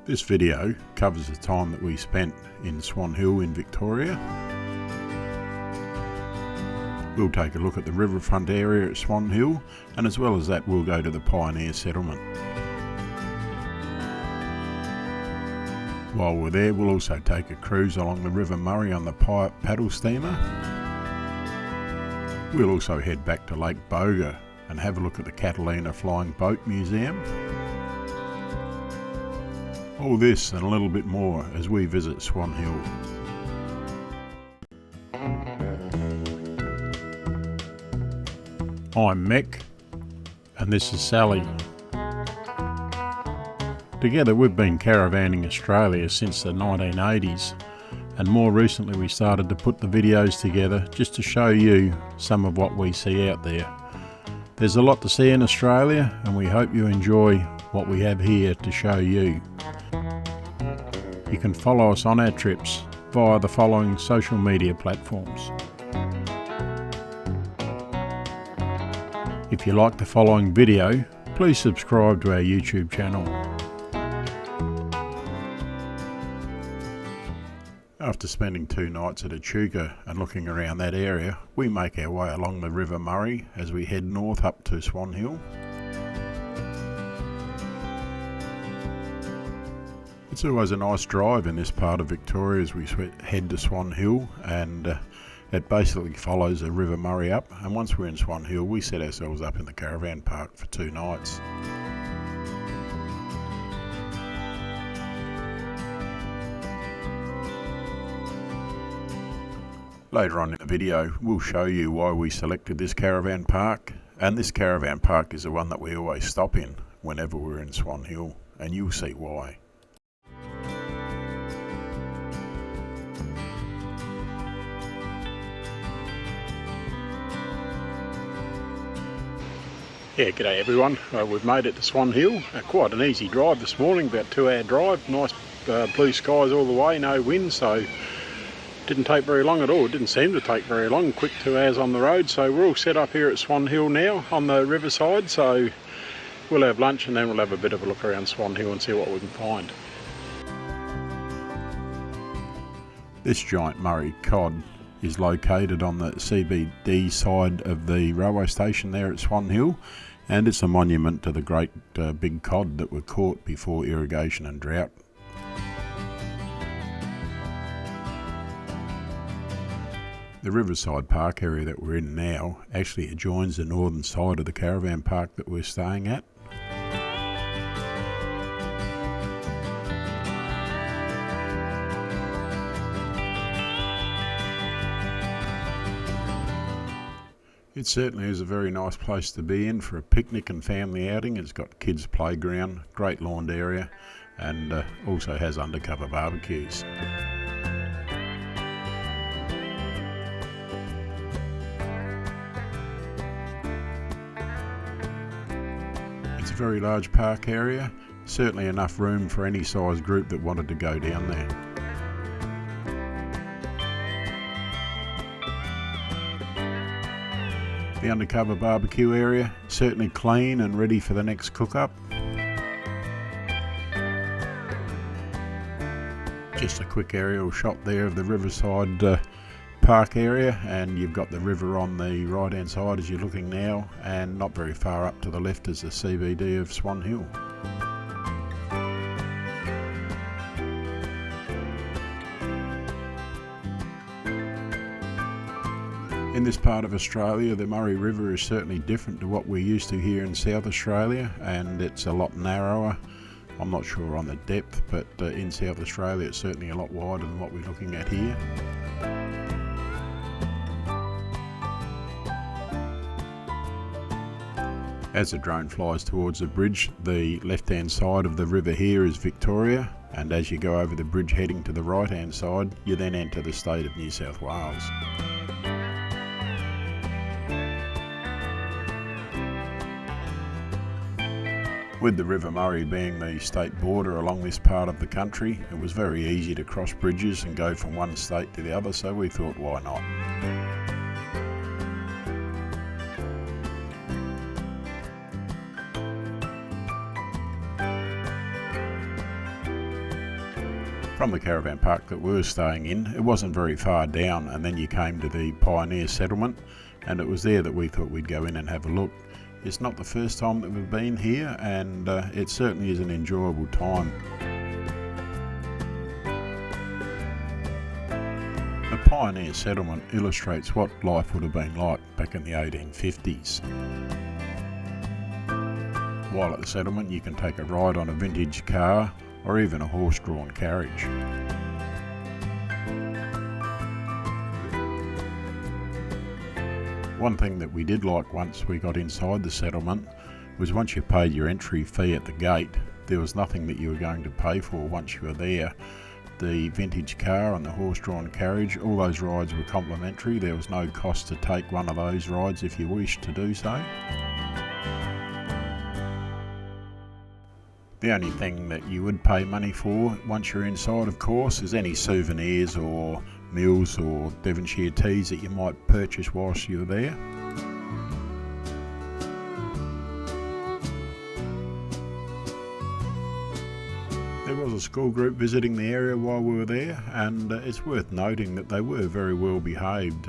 This video covers the time that we spent in Swan Hill in Victoria. We'll take a look at the riverfront area at Swan Hill, and as well as that we'll go to the Pioneer Settlement. While we're there, we'll also take a cruise along the River Murray on the Pipe paddle steamer. We'll also head back to Lake Boga and have a look at the Catalina Flying Boat Museum. All this and a little bit more as we visit Swan Hill. I'm Mick and this is Sally. Together we've been caravanning Australia since the 1980s, and more recently we started to put the videos together just to show you some of what we see out there. There's a lot to see in Australia and we hope you enjoy what we have here to show you. You can follow us on our trips via the following social media platforms. If you like the following video, please subscribe to our YouTube channel. After spending 2 nights at Echuca and looking around that area, we make our way along the River Murray as we head north up to Swan Hill. It's always a nice drive in this part of Victoria as we head to Swan Hill, and it basically follows the River Murray up, and once we're in Swan Hill we set ourselves up in the caravan park for 2 nights. Later on in the video we'll show you why we selected this caravan park, and this caravan park is the one that we always stop in whenever we're in Swan Hill, and you'll see why. Yeah, g'day everyone. We've made it to Swan Hill. Quite an easy drive this morning, about 2-hour drive. Nice blue skies all the way, no wind, so didn't take very long at all. It didn't seem to take very long. Quick 2 hours on the road. So we're all set up here at Swan Hill now on the riverside. So we'll have lunch and then we'll have a bit of a look around Swan Hill and see what we can find. This giant Murray cod is located on the CBD side of the railway station there at Swan Hill, and it's a monument to the great big cod that were caught before irrigation and drought. The Riverside Park area that we're in now actually adjoins the northern side of the caravan park that we're staying at. It certainly is a very nice place to be in for a picnic and family outing. It's got kids' playground, great lawned area, and also has undercover barbecues. It's a very large park area, certainly enough room for any size group that wanted to go down there. The undercover barbecue area, certainly clean and ready for the next cook-up. Just a quick aerial shot there of the Riverside Park area, and you've got the river on the right hand side as you're looking now, and not very far up to the left is the CBD of Swan Hill. In this part of Australia, the Murray River is certainly different to what we're used to here in South Australia, and it's a lot narrower. I'm not sure on the depth, but in South Australia it's certainly a lot wider than what we're looking at here. As the drone flies towards the bridge, the left-hand side of the river here is Victoria, and as you go over the bridge heading to the right-hand side, you then enter the state of New South Wales. With the River Murray being the state border along this part of the country, it was very easy to cross bridges and go from one state to the other, so we thought, why not? From the caravan park that we were staying in, it wasn't very far down, and then you came to the Pioneer Settlement, and it was there that we thought we'd go in and have a look. It's not the first time that we've been here, and it certainly is an enjoyable time. The Pioneer Settlement illustrates what life would have been like back in the 1850s. While at the settlement, you can take a ride on a vintage car or even a horse-drawn carriage. One thing that we did like once we got inside the settlement was once you paid your entry fee at the gate, there was nothing that you were going to pay for once you were there. The vintage car and the horse-drawn carriage, all those rides were complimentary. There was no cost to take one of those rides if you wished to do so. The only thing that you would pay money for once you're inside, of course, is any souvenirs or meals or Devonshire teas that you might purchase whilst you're there. There was a school group visiting the area while we were there, and it's worth noting that they were very well behaved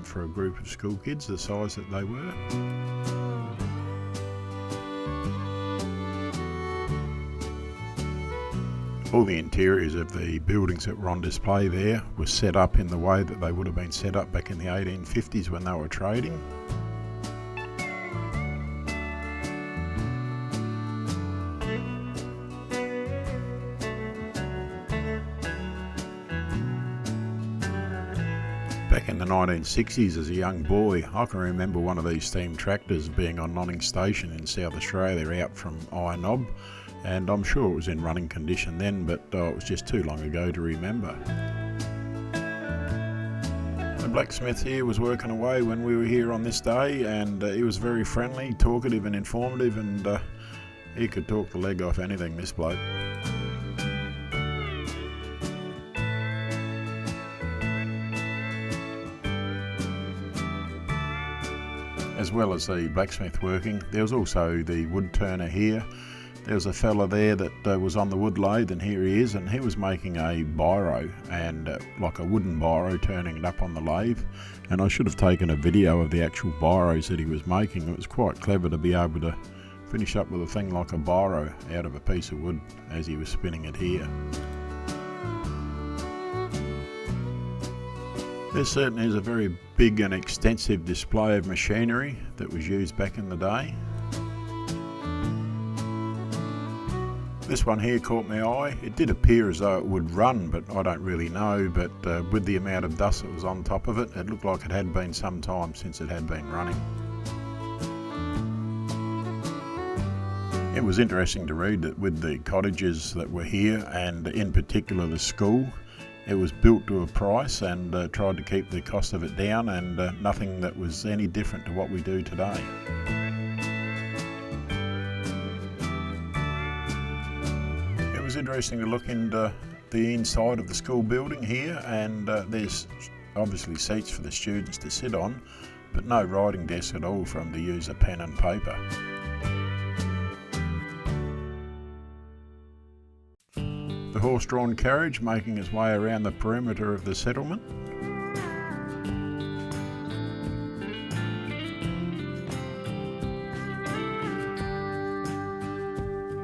for a group of school kids the size that they were. All the interiors of the buildings that were on display there were set up in the way that they would have been set up back in the 1850s when they were trading. Back in the 1960s as a young boy, I can remember one of these steam tractors being on Nonning Station in South Australia out from Iron Knob, and I'm sure it was in running condition then, but it was just too long ago to remember. The blacksmith here was working away when we were here on this day, and he was very friendly, talkative and informative, and he could talk the leg off anything, this bloke. As well as the blacksmith working, there was also the wood turner here. There was a fella there that was on the wood lathe, and here he is, and he was making a biro, and like a wooden biro, turning it up on the lathe. And I should have taken a video of the actual biros that he was making. It was quite clever to be able to finish up with a thing like a biro out of a piece of wood as he was spinning it here. There certainly is a very big and extensive display of machinery that was used back in the day. This one here caught my eye. It did appear as though it would run, but I don't really know. But with the amount of dust that was on top of it, it looked like it had been some time since it had been running. It was interesting to read that with the cottages that were here, and in particular the school, it was built to a price and tried to keep the cost of it down, and nothing that was any different to what we do today. It was interesting to look into the inside of the school building here, and there's obviously seats for the students to sit on, but no writing desk at all for them to use a pen and paper. The horse-drawn carriage making its way around the perimeter of the settlement.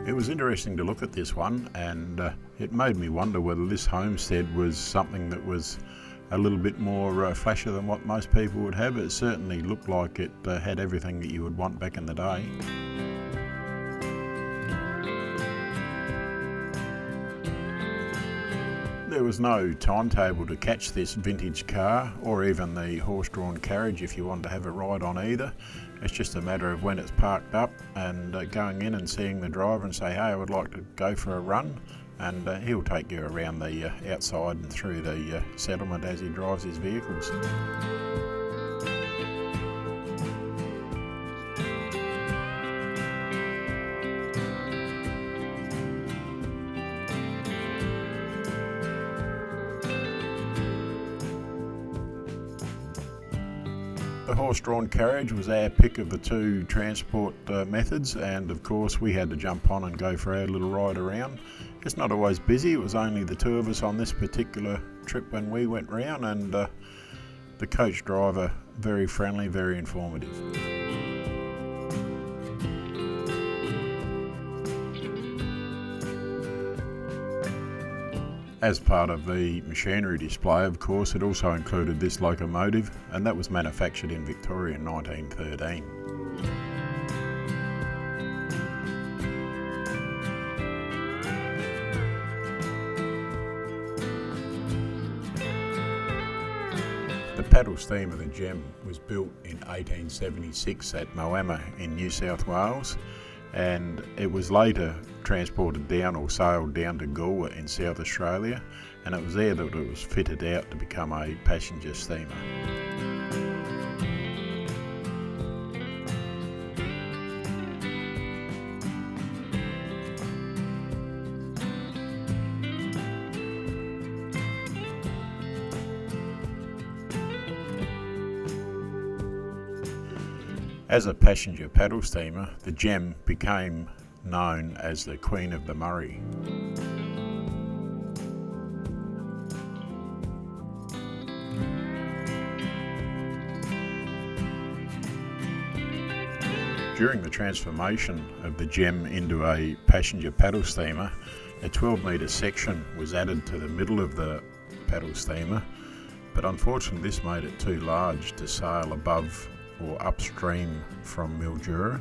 It was interesting to look at this one, and it made me wonder whether this homestead was something that was a little bit more flashier than what most people would have. It certainly looked like it had everything that you would want back in the day. There was no timetable to catch this vintage car or even the horse-drawn carriage if you wanted to have a ride on either. It's just a matter of when it's parked up and going in and seeing the driver and say, hey, I would like to go for a run, and he'll take you around the outside and through the settlement as he drives his vehicles. The The horse-drawn carriage was our pick of the two transport methods, and of course we had to jump on and go for our little ride around. It's not always busy, it was only the two of us on this particular trip when we went round, and the coach driver, very friendly, very informative. As part of the machinery display, of course, it also included this locomotive, and that was manufactured in Victoria in 1913. The paddle steamer, the Gem, was built in 1876 at Moama in New South Wales, and it was later transported down or sailed down to Goolwa in South Australia, and it was there that it was fitted out to become a passenger steamer. As a passenger paddle steamer, the Gem became known as the Queen of the Murray. During the transformation of the Gem into a passenger paddle steamer, a 12-metre section was added to the middle of the paddle steamer, but unfortunately this made it too large to sail above or upstream from Mildura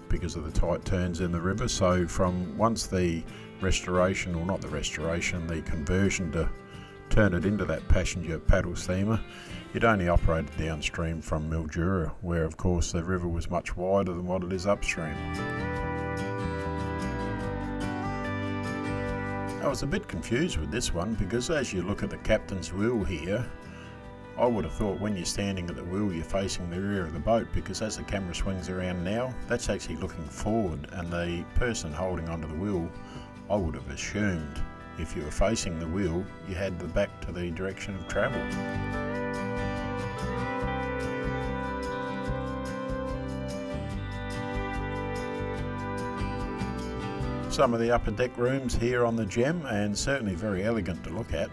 because of the tight turns in the river. So from once the restoration, or not the restoration, the conversion to turn it into that passenger paddle steamer, it only operated downstream from Mildura, where of course the river was much wider than what it is upstream. I was a bit confused with this one because as you look at the captain's wheel here, I would have thought when you're standing at the wheel you're facing the rear of the boat, because as the camera swings around now, that's actually looking forward, and the person holding onto the wheel, I would have assumed if you were facing the wheel you had the back to the direction of travel. Some of the upper deck rooms here on the Gem, and certainly very elegant to look at.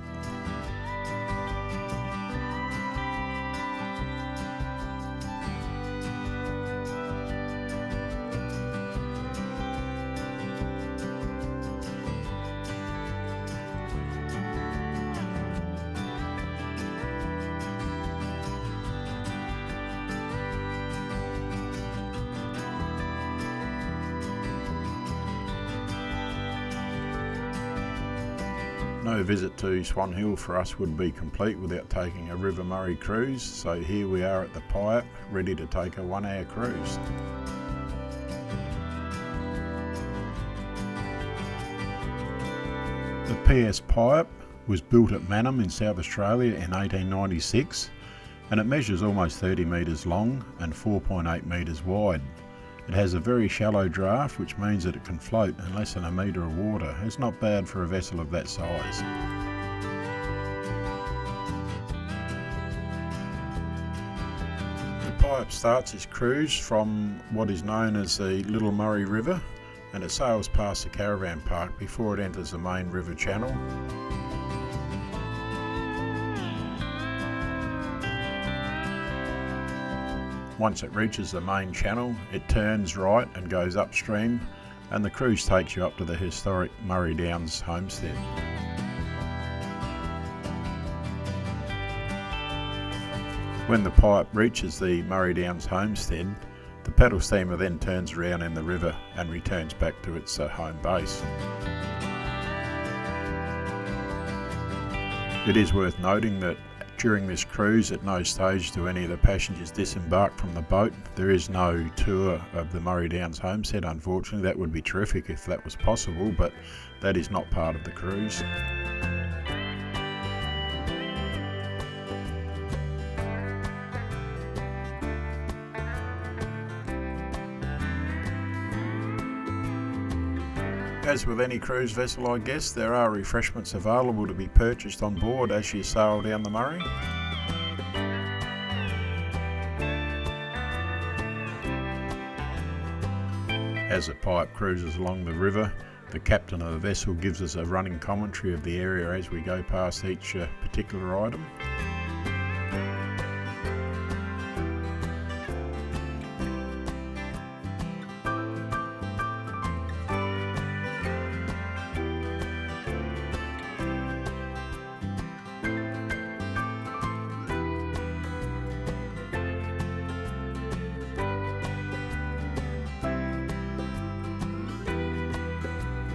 No visit to Swan Hill for us would be complete without taking a River Murray cruise, so here we are at the Pipe, ready to take a 1-hour cruise. The PS Pipe was built at Mannum in South Australia in 1896, and it measures almost 30 metres long and 4.8 metres wide. It has a very shallow draft, which means that it can float in less than a metre of water. It's not bad for a vessel of that size. The Pipe starts its cruise from what is known as the Little Murray River, and it sails past the caravan park before it enters the main river channel. Once it reaches the main channel, it turns right and goes upstream, and the cruise takes you up to the historic Murray Downs homestead. When the Pipe reaches the Murray Downs homestead, the paddle steamer then turns around in the river and returns back to its home base. It is worth noting that during this cruise, at no stage do any of the passengers disembark from the boat. There is no tour of the Murray Downs homestead, unfortunately. That would be terrific if that was possible, but that is not part of the cruise. As with any cruise vessel, I guess, there are refreshments available to be purchased on board as you sail down the Murray. As the pipe cruises along the river, the captain of the vessel gives us a running commentary of the area as we go past each particular item.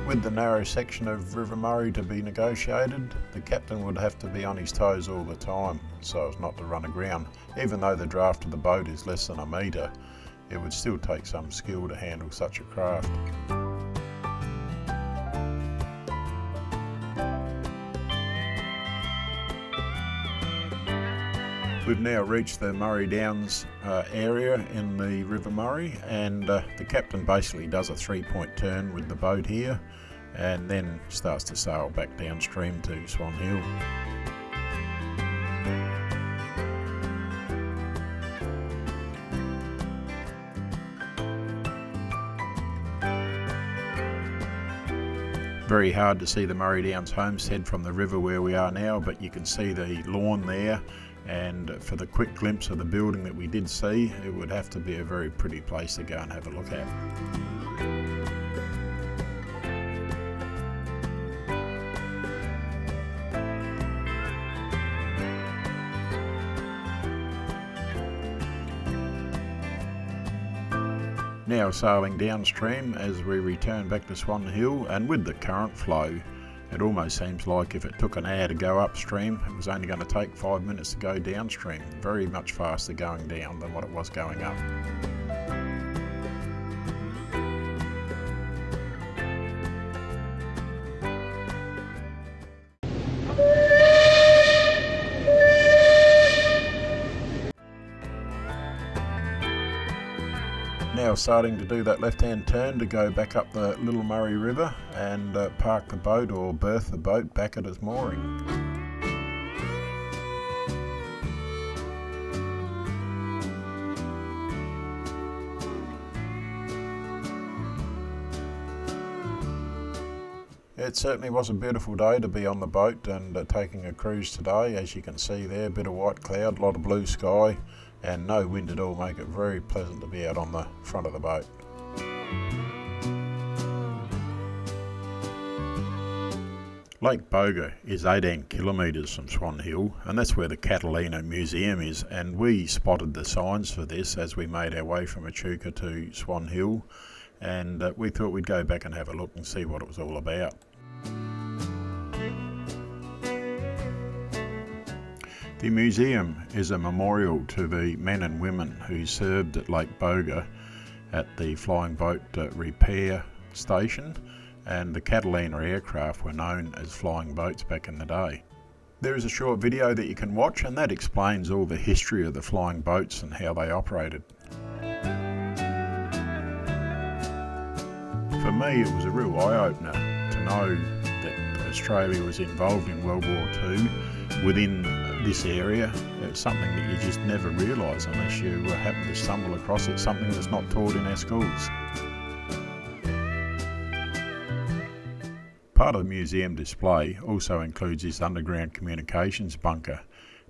With the narrow section of River Murray to be negotiated, the captain would have to be on his toes all the time so as not to run aground. Even though the draft of the boat is less than a metre, it would still take some skill to handle such a craft. We've now reached the Murray Downs area in the River Murray, and the captain basically does a 3-point turn with the boat here and then starts to sail back downstream to Swan Hill. Very hard to see the Murray Downs homestead from the river where we are now, but you can see the lawn there, and for the quick glimpse of the building that we did see, it would have to be a very pretty place to go and have a look at. Now sailing downstream as we return back to Swan Hill, and with the current flow, it almost seems like if it took an hour to go upstream, it was only going to take 5 minutes to go downstream. Very much faster going down than what it was going up. Now starting to do that left-hand turn to go back up the Little Murray River and park the boat or berth the boat back at its mooring. It certainly was a beautiful day to be on the boat and taking a cruise today. As you can see there, a bit of white cloud, a lot of blue sky, and no wind at all. Make it very pleasant to be out on the front of the boat. Lake Boga is 18 kilometres from Swan Hill, and that's where the Catalina Museum is, and we spotted the signs for this as we made our way from Echuca to Swan Hill, and we thought we'd go back and have a look and see what it was all about. The museum is a memorial to the men and women who served at Lake Boga at the flying boat repair station, and the Catalina aircraft were known as flying boats back in the day. There is a short video that you can watch, and that explains all the history of the flying boats and how they operated. For me, it was a real eye-opener to know that Australia was involved in World War II within this area. It's something that you just never realise unless you happen to stumble across it, something that's not taught in our schools. Part of the museum display also includes this underground communications bunker.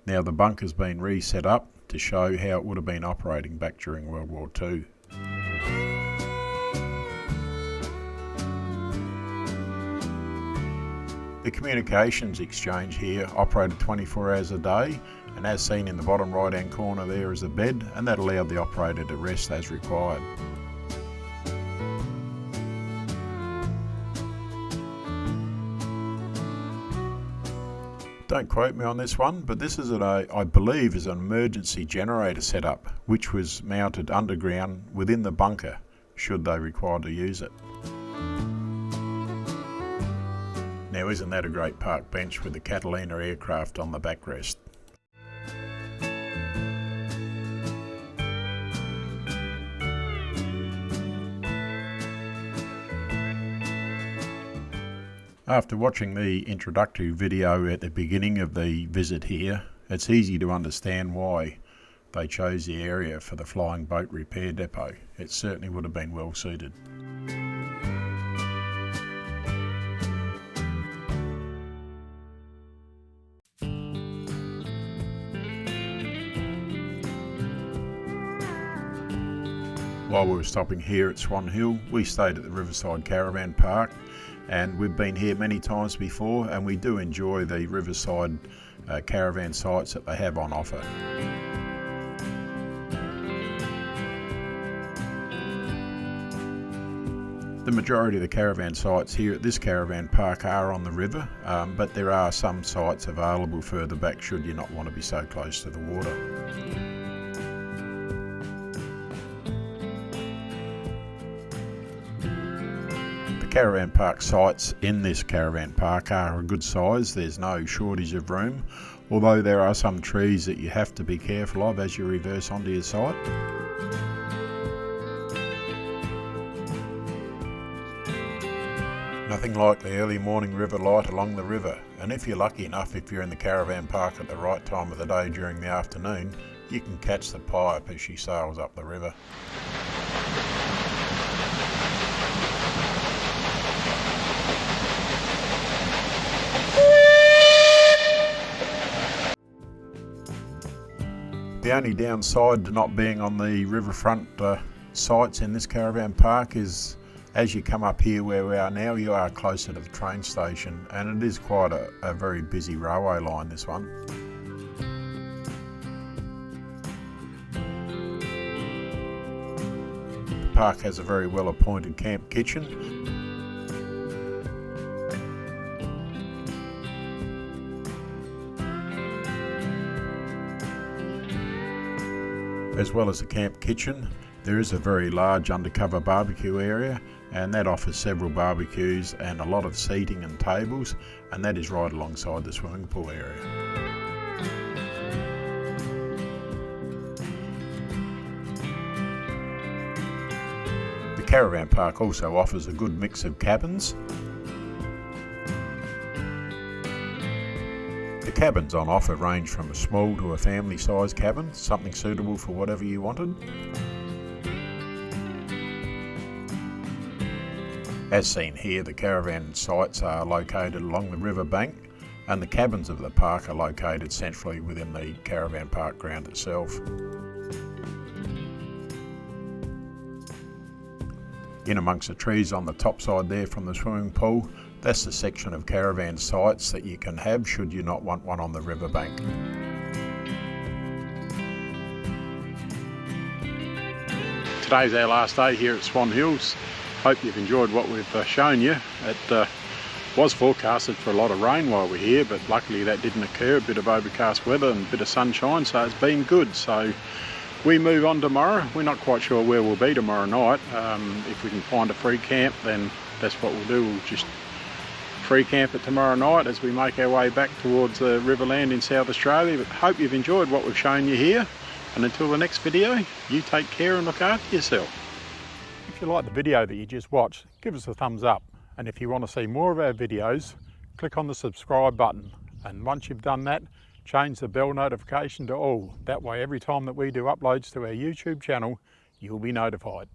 Now the bunker's been reset up to show how it would have been operating back during World War II. The communications exchange here operated 24 hours a day, and as seen in the bottom right hand corner there is a bed, and that allowed the operator to rest as required. Don't quote me on this one, but this is I believe is an emergency generator setup which was mounted underground within the bunker should they require to use it. Now isn't that a great park bench with the Catalina aircraft on the backrest? After watching the introductory video at the beginning of the visit here, it's easy to understand why they chose the area for the flying boat repair depot. It certainly would have been well suited. While we were stopping here at Swan Hill, we stayed at the Riverside Caravan Park, and we've been here many times before, and we do enjoy the Riverside caravan sites that they have on offer. The majority of the caravan sites here at this caravan park are on the river, but there are some sites available further back should you not want to be so close to the water. Caravan park sites in this caravan park are a good size. There's no shortage of room, although there are some trees that you have to be careful of as you reverse onto your site. Nothing like the early morning river light along the river, and if you're lucky enough, if you're in the caravan park at the right time of the day during the afternoon, you can catch the pipe as she sails up the river. The only downside to not being on the riverfront sites in this caravan park is as you come up here where we are now, you are closer to the train station, and it is quite a very busy railway line, this one. The park has a very well appointed camp kitchen. As well as the camp kitchen, there is a very large undercover barbecue area, and that offers several barbecues and a lot of seating and tables, and that is right alongside the swimming pool area. The caravan park also offers a good mix of cabins. The cabins on offer range from a small to a family size cabin, something suitable for whatever you wanted. As seen here, the caravan sites are located along the river bank, and the cabins of the park are located centrally within the caravan park ground itself. In amongst the trees on the top side there from the swimming pool, that's the section of caravan sites that you can have should you not want one on the riverbank. Today's our last day here at Swan Hills. Hope you've enjoyed what we've shown you. It was forecasted for a lot of rain while we're here, but luckily that didn't occur. A bit of overcast weather and a bit of sunshine, so it's been good. So we move on tomorrow. We're not quite sure where we'll be tomorrow night. If we can find a free camp, then that's what we'll do. We'll just free camp it tomorrow night as we make our way back towards the Riverland in South Australia. But hope you've enjoyed what we've shown you here, and until the next video, you take care and look after yourself. If you like the video that you just watched, give us a thumbs up, and if you want to see more of our videos, click on the subscribe button, and once you've done that, change the bell notification to all. That way every time that we do uploads to our YouTube channel, you'll be notified.